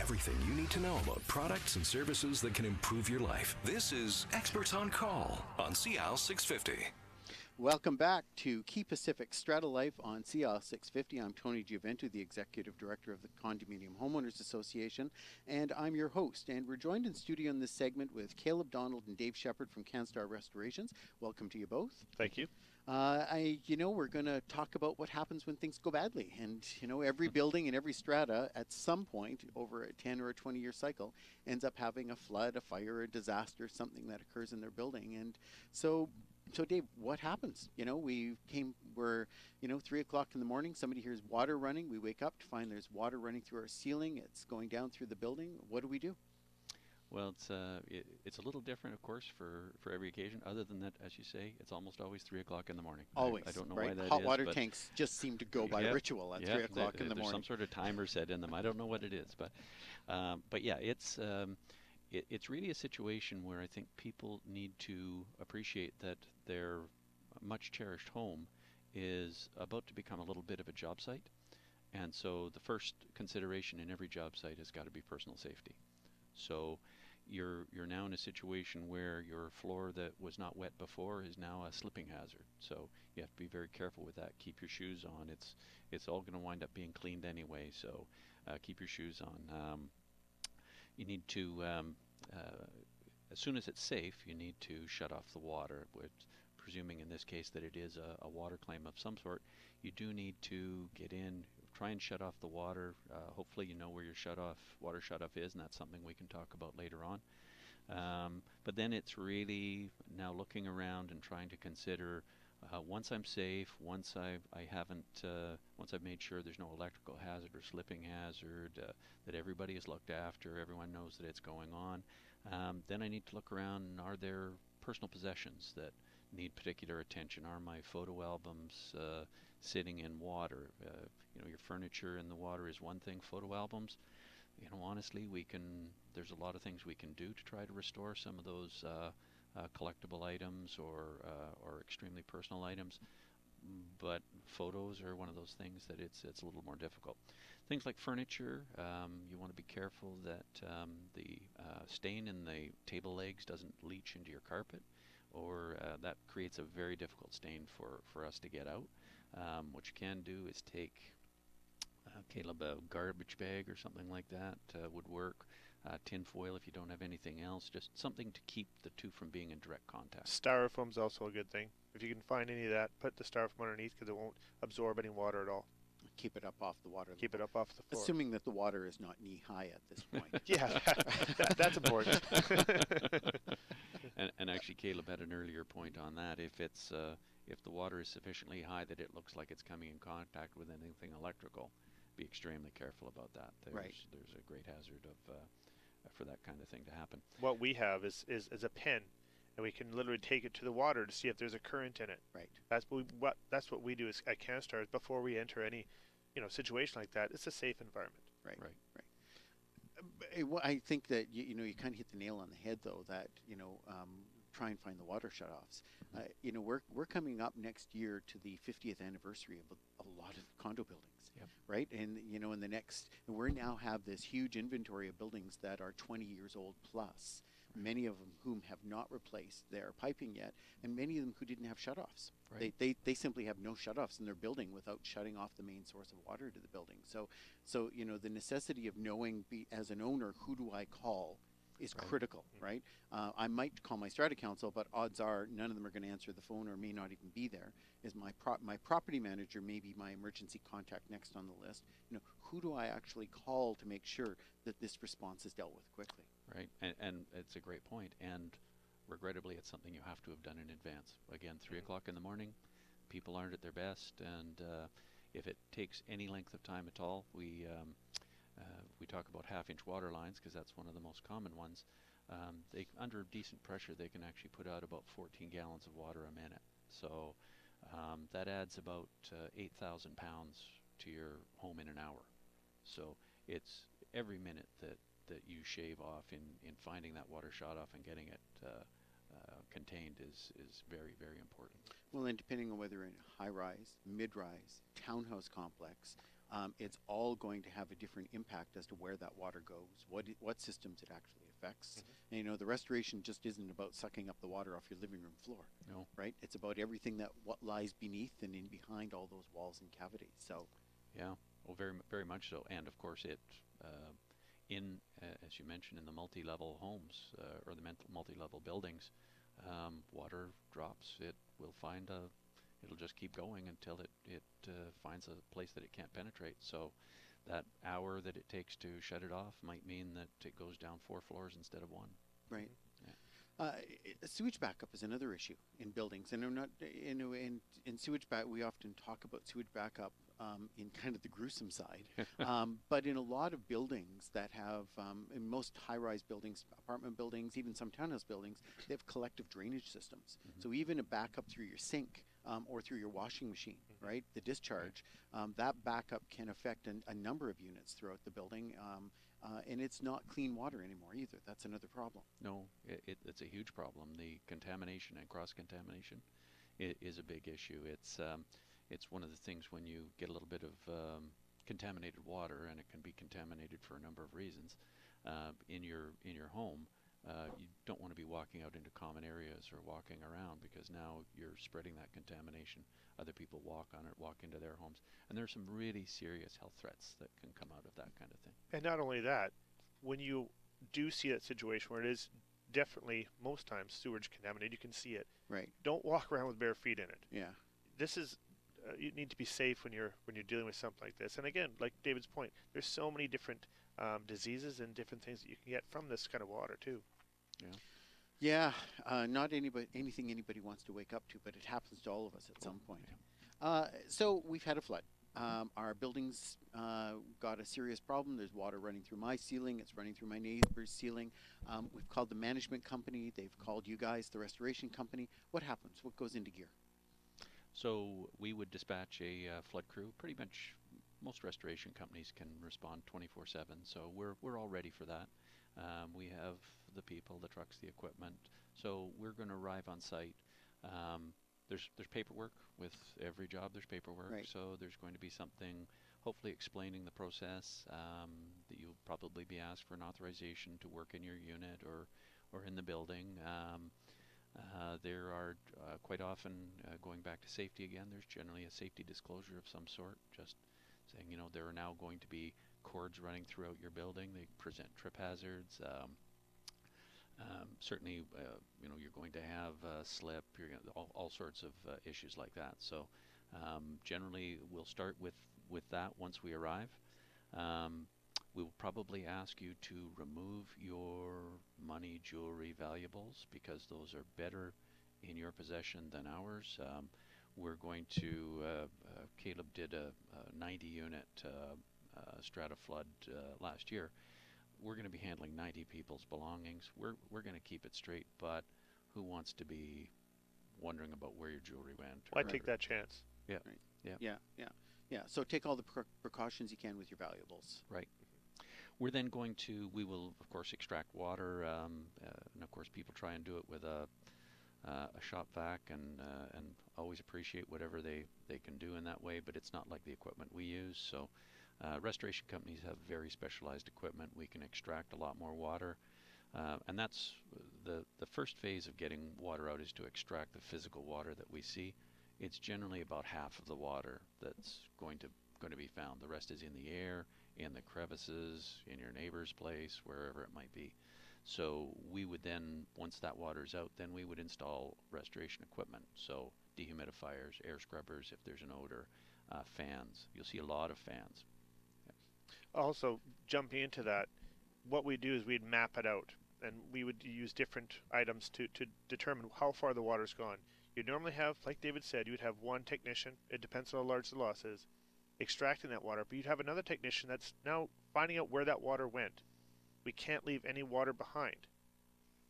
everything you need to know about products and services that can improve your life. This is Experts on Call on CL 650. Welcome back to Quay Pacific Strata Life on CL 650. I'm Tony Giovento, the Executive Director of the Condominium Homeowners Association, and I'm your host. And we're joined in studio in this segment with Caleb Donald and Dave Shepard from CanStar Restorations. Welcome to you both. Thank you. We're going to talk about what happens when things go badly. And, every building and every strata at some point over a 10 or a 20-year cycle ends up having a flood, a fire, a disaster, something that occurs in their building. And so Dave, what happens? We're 3 o'clock in the morning, somebody hears water running. We wake up to find there's water running through our ceiling. It's going down through the building. What do we do? Well, it's a little different, of course, for every occasion. Other than that, as you say, it's almost always 3 o'clock in the morning. Always. I don't know right? why that Hot is. water tanks just seem to go by ritual at 3 o'clock in the morning. There's some sort of timer set in them. I don't know what it is, but yeah, it's really a situation where I think people need to appreciate that their much cherished home is about to become a little bit of a job site, and so the first consideration in every job site has got to be personal safety. So you're now in a situation where your floor that was not wet before is now a slipping hazard. So you have to be very careful with that. Keep your shoes on. It's all going to wind up being cleaned anyway. So keep your shoes on. You need to, as soon as it's safe, you need to shut off the water. Which, presuming in this case that it is a water claim of some sort, you do need to get in, try and shut off the water. Hopefully you know where your water shutoff is, and that's something we can talk about later on. But then it's really now looking around and trying to consider, once I'm safe, once I've made sure there's no electrical hazard or slipping hazard, that everybody is looked after, everyone knows that it's going on, then I need to look around, and are there personal possessions that need particular attention? Are my photo albums sitting in water? Your furniture in the water is one thing. Photo albums, honestly, there's a lot of things we can do to try to restore some of those collectible items or extremely personal items. But photos are one of those things that it's a little more difficult. Things like furniture, you want to be careful that the stain in the table legs doesn't leach into your carpet, or that creates a very difficult stain for us to get out. What you can do is take, Caleb, a garbage bag or something like that would work. Tin foil if you don't have anything else. Just something to keep the two from being in direct contact. Styrofoam's also a good thing. If you can find any of that, put the styrofoam underneath because it won't absorb any water at all. Keep it up off the water. Keep it up off the floor. Assuming that the water is not knee-high at this point. Yeah, that's important. and actually, Caleb had an earlier point on that. If the water is sufficiently high that it looks like it's coming in contact with anything electrical, be extremely careful about that. There's a great hazard for that kind of thing to happen. What we have is a pen, and we can literally take it to the water to see if there's a current in it. Right. That's what we do at CanStar before we enter any situation like that. It's a safe environment. Right. I think that you kind of hit the nail on the head, though, that try and find the water shutoffs. We're coming up next year to the 50th anniversary of a lot of condo buildings, right? And we now have this huge inventory of buildings that are 20 years old plus. Many of them whom have not replaced their piping yet, and many of them who didn't have shutoffs. Right. They simply have no shutoffs in their building without shutting off the main source of water to the building. So the necessity of knowing, as an owner, who do I call is critical, right? I might call my strata council, but odds are none of them are going to answer the phone or may not even be there. Is my property manager may be my emergency contact next on the list? Who do I actually call to make sure that this response is dealt with quickly? Right, and it's a great point, and regrettably it's something you have to have done in advance. Again, 3 o'clock in the morning, people aren't at their best, and if it takes any length of time at all, we talk about half-inch water lines because that's one of the most common ones. Under decent pressure, they can actually put out about 14 gallons of water a minute. So that adds about 8,000 pounds to your home in an hour. So it's every minute that you shave off in finding that water shut off and getting it contained is very, very important. Well, and depending on whether in a high-rise, mid-rise, townhouse complex, it's all going to have a different impact as to where that water goes, what systems it actually affects. And, the restoration just isn't about sucking up the water off your living room floor. No. Right? It's about everything what lies beneath and in behind all those walls and cavities. So. Yeah. Well, very much so. And of course, as you mentioned, in the multi-level homes or the multi-level buildings, water drops. It'll just keep going until it finds a place that it can't penetrate. So that hour that it takes to shut it off might mean that it goes down 4 floors instead of 1. Right. Yeah. Sewage backup is another issue in buildings, and I'm not in sewage back. We often talk about sewage backup in kind of the gruesome side, but in a lot of buildings that have, in most high-rise buildings, apartment buildings, even some townhouse buildings, they have collective drainage systems. So even a backup through your sink or through your washing machine, right, the discharge, that backup can affect a number of units throughout the building. And it's not clean water anymore either. That's another problem. No, it's a huge problem. The contamination and cross-contamination is a big issue. It's one of the things when you get a little bit of contaminated water, and it can be contaminated for a number of reasons, in your home. You don't want to be walking out into common areas or walking around, because now you're spreading that contamination. Other people walk on it, walk into their homes, and there's some really serious health threats that can come out of that kind of thing. And not only that, when you do see that situation where it is definitely most times sewage contaminated, you can see it. Right. Don't walk around with bare feet in it. Yeah. This is you need to be safe when you're dealing with something like this. And again, like David's point, there's so many different diseases and different things that you can get from this kind of water too. Yeah. Not anything anybody wants to wake up to, but it happens to all of us at some point. So we've had a flood. Our buildings got a serious problem. There's water running through my ceiling. It's running through my neighbor's ceiling. We've called the management company. They've called you guys, the restoration company. What happens? What goes into gear? So we would dispatch a flood crew. Pretty much most restoration companies can respond 24/7. So we're all ready for that. We have the people, the trucks, the equipment. So we're going to arrive on site. There's paperwork with every job. There's paperwork. Right. So there's going to be something, hopefully explaining the process, that you'll probably be asked for an authorization to work in your unit or in the building. There are quite often, going back to safety again, there's generally a safety disclosure of some sort, just saying, there are now going to be cords running throughout your building. They present trip hazards. Certainly, you're going to have slip, all sorts of issues like that. So generally, we'll start with that once we arrive. We will probably ask you to remove your money, jewelry, valuables, because those are better in your possession than ours. We're going to, Caleb did a 90-unit strata flood last year. We're going to be handling 90 people's belongings. We're going to keep it straight, but who wants to be wondering about where your jewelry went? Why take that chance? Yeah. Right. Yeah. So take all the precautions you can with your valuables. Right. We're then we will, of course, extract water, and of course people try and do it with a shop vac, and always appreciate whatever they can do in that way, but it's not like the equipment we use. So restoration companies have very specialized equipment. We can extract a lot more water, and that's the first phase of getting water out, is to extract the physical water that we see. It's generally about half of the water that's going to be found. The rest is in the air, in the crevices, in your neighbor's place, wherever it might be. So we would then, once that water's out, then we would install restoration equipment. So dehumidifiers, air scrubbers if there's an odor, fans. You'll see a lot of fans. Also, jumping into that, what we do is we'd map it out, and we would use different items to determine how far the water's gone. You'd normally have, like David said, you would have one technician, it depends on how large the loss is, extracting that water, but you'd have another technician that's now finding out where that water went. We can't leave any water behind,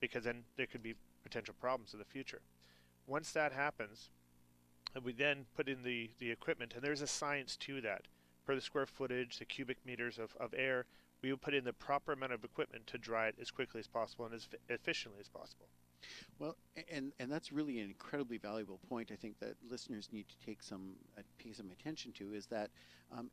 because then there could be potential problems in the future. Once that happens, we then put in the equipment, and there's a science to that. Per the square footage, the cubic meters of air, we would put in the proper amount of equipment to dry it as quickly as possible and as efficiently as possible. Well, and that's really an incredibly valuable point. I think that listeners need to pay some attention to is that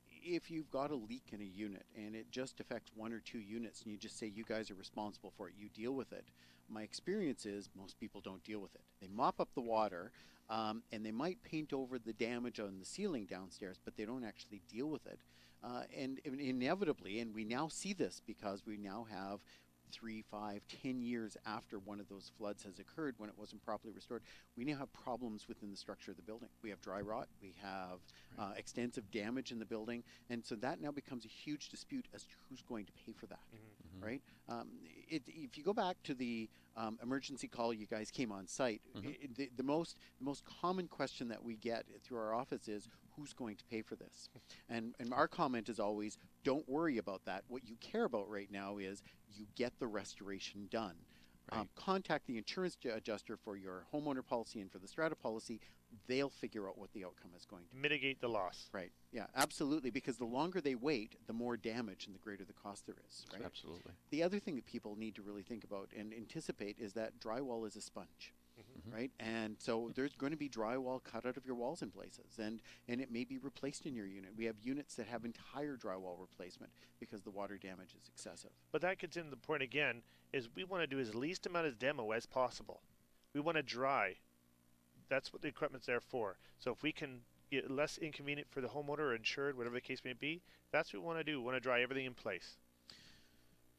if you've got a leak in a unit and it just affects one or two units, and you just say you guys are responsible for it, you deal with it. My experience is most people don't deal with it. They mop up the water, and they might paint over the damage on the ceiling downstairs, but they don't actually deal with it. And inevitably, and we now see this because we now have 3, 5, 10 years after one of those floods has occurred when it wasn't properly restored, we now have problems within the structure of the building. We have dry rot, we have extensive damage in the building, and so that now becomes a huge dispute as to who's going to pay for that, right? If you go back to the emergency call you guys came on site, the most common question that we get through our office is, who's going to pay for this? And our comment is always, don't worry about that. What you care about right now is you get the restoration done. Right. Contact the insurance adjuster for your homeowner policy and for the strata policy. They'll figure out what the outcome is going to be. Mitigate the loss. Right. Yeah, absolutely. Because the longer they wait, the more damage and the greater the cost there is. Right. Absolutely. The other thing that people need to really think about and anticipate is that drywall is a sponge. Right, and so there's going to be drywall cut out of your walls in places, and it may be replaced in your unit. We have units that have entire drywall replacement because the water damage is excessive. But that gets into the point again, is we want to do as least amount of demo as possible. We want to dry. That's what the equipment's there for. So if we can get less inconvenient for the homeowner or insured, whatever the case may be, that's what we want to do. We want to dry everything in place.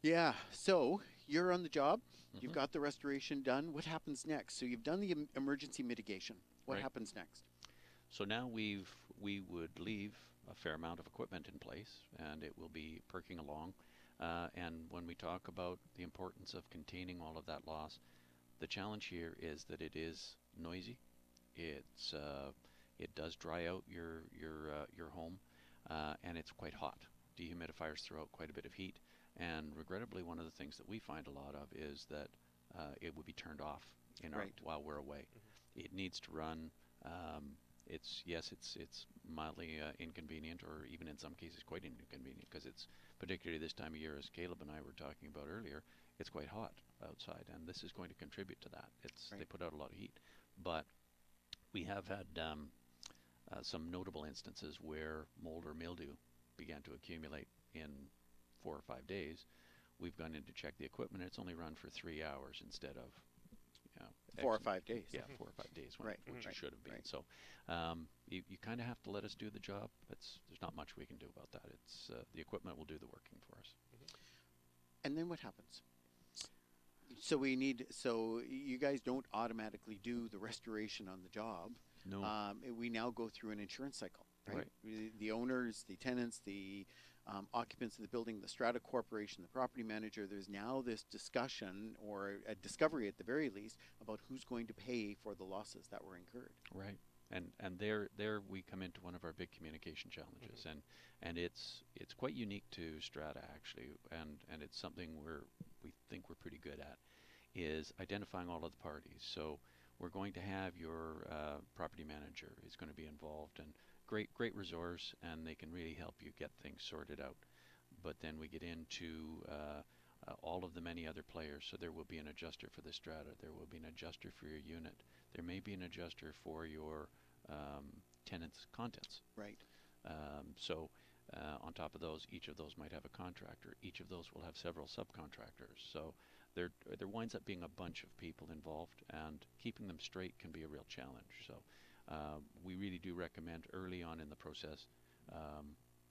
Yeah, so you're on the job. You've got the restoration done. What happens next? So you've done the emergency mitigation. What happens next? So now we would leave a fair amount of equipment in place, and it will be perking along. And when we talk about the importance of containing all of that loss, the challenge here is that it is noisy. It does dry out your home, and it's quite hot. Dehumidifiers throw out quite a bit of heat. And regrettably, one of the things that we find a lot of is that it would be turned off while we're away. It needs to run. It's mildly inconvenient, or even in some cases quite inconvenient, because it's particularly this time of year, as Caleb and I were talking about earlier, it's quite hot outside, and this is going to contribute to that. They put out a lot of heat, but we have had some notable instances where mold or mildew began to accumulate in 4 or 5 days. We've gone in to check the equipment. It's only run for 3 hours instead of 4 or 5 days. Yeah, 4 or 5 days, which it should have been. Right. So you kind of have to let us do the job. There's not much we can do about that. It's the equipment will do the working for us. And then what happens? So you guys don't automatically do the restoration on the job. No. We now go through an insurance cycle, right? The owners, the tenants, the occupants of the building, the strata corporation, the property manager, there's now this discussion, or a discovery at the very least, about who's going to pay for the losses that were incurred. Right. And there we come into one of our big communication challenges, and it's quite unique to strata actually, and it's something we think we're pretty good at, is identifying all of the parties. So we're going to have your property manager is going to be involved, and great resource, and they can really help you get things sorted out. But then we get into all of the many other players. So there will be an adjuster for the strata. There will be an adjuster for your unit. There may be an adjuster for your tenant's contents. Right. So on top of those, each of those might have a contractor. Each of those will have several subcontractors. So there winds up being a bunch of people involved, and keeping them straight can be a real challenge. So we really do recommend early on in the process,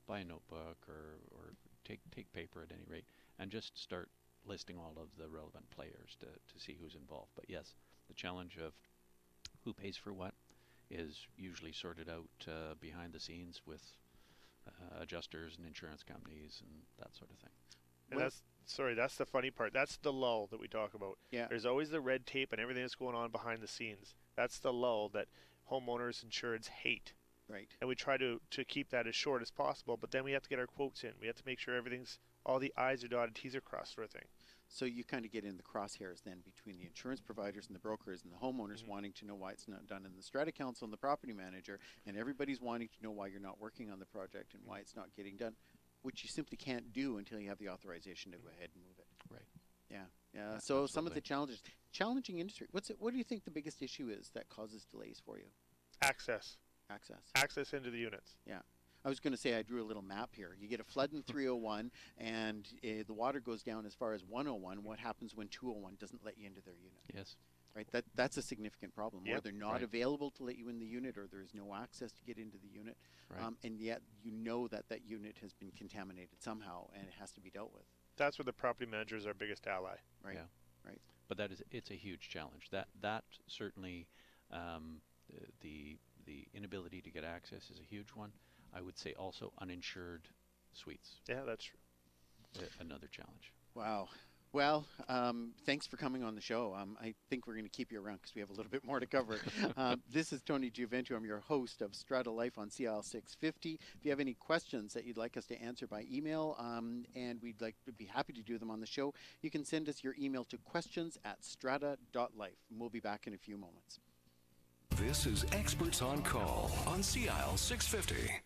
buy a notebook or take paper at any rate, and just start listing all of the relevant players to see who's involved. But yes, the challenge of who pays for what is usually sorted out behind the scenes with adjusters and insurance companies and that sort of thing. And that's the funny part. That's the lull that we talk about. Yeah. There's always the red tape and everything that's going on behind the scenes. That's the lull that homeowners, insureds hate. Right. And we try to keep that as short as possible, but then we have to get our quotes in. We have to make sure all the I's are dotted, T's are crossed, sort of thing. So you kind of get in the crosshairs then between the insurance providers and the brokers and the homeowners wanting to know why it's not done in the strata council and the property manager, and everybody's wanting to know why you're not working on the project and why it's not getting done, which you simply can't do until you have the authorization to go ahead and move it. Right. Yeah. Yeah, So some of the absolutely. challenging industry. What do you think the biggest issue is that causes delays for you? Access. Access. Access into the units. Yeah. I was going to say I drew a little map here. You get a flood in 301 and the water goes down as far as 101. What happens when 201 doesn't let you into their unit? Yes. Right? That's a significant problem. Or Yep. they're not Right. available to let you in the unit, or there's no access to get into the unit. Right. And yet you know that that unit has been contaminated somehow and it has to be dealt with. That's where the property manager is our biggest ally. Right? Yeah. Right. But it's a huge challenge. That certainly, um, the inability to get access is a huge one. I would say also uninsured suites, Yeah, that's true. another challenge. Wow. Well, thanks for coming on the show. I think we're going to keep you around because we have a little bit more to cover. This is Tony Gioventio. I'm your host of Strata Life on CIL 650. If you have any questions that you'd like us to answer by email, and we'd like to be happy to do them on the show, you can send us your email to questions@strata.life. And we'll be back in a few moments. This is Experts on Call on CIL 650.